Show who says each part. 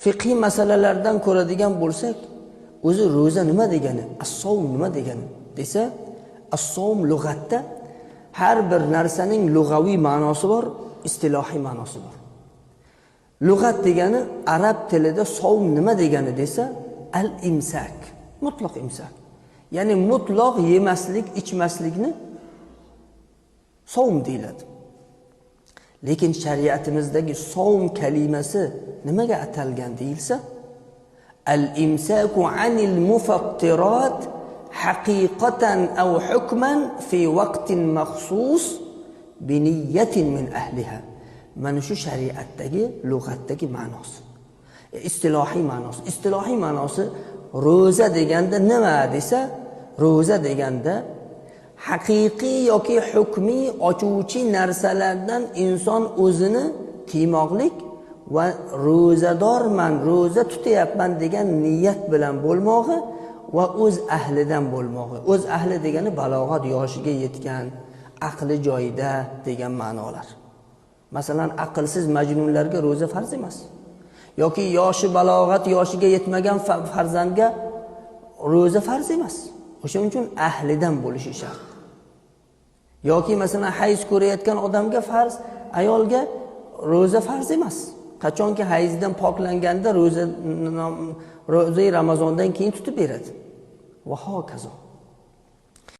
Speaker 1: fiqhiy masalalardan ko'radigan bo'lsak, o'zi ro'za nima degani, as-savm nima degani desa, as-savm lug'atda har bir narsaning lug'aviy ma'nosi bor, istilohiy ma'nosi bor. Lug'at degani arab tilida savm nima degani desa, al-imsak, mutlaq imsak. Ya'ni mutlaq yemaslik, ichmaslikni savm deyiladi. Lekin shariatimizdagi savm kalimasi nimaga atalgan deyilsa, al-imsaku anil mufattirat haqiqatan aw hukman fi vaqtin maxsus bi niyyatin min ahliha. Mana shu shariatdagi lug'atdagi ma'nosi. Istilohiy ma'nosi. Istilohiy ma'nosi ro'za deganda nima desa, ro'za deganda haqiqiy yoki hukmiy ochuvchi narsalardan inson o'zini tiymoqlik va ro'zadorman, ro'za tutyapman degan niyat bilan bo'lmog'i va o'z ahlidan bo'lmog'i. O'z ahli degani balog'at yoshiga yetgan, aqli joyida degan ma'nolar. Masalan, aqlsiz majnunlarga ro'za farz emas. Yoki yoshi balog'at yoshiga yetmagan farzandga ro'za farz emas. O'shaning uchun ahlidan bo'lishi shart. Yoki masalan hayz ko'rayotgan odamga farz, ayolga ro'za farz emas. Qachonki hayzdan poklanganda ro'za Ramazondan keyin tutib beradi. Va hokazo.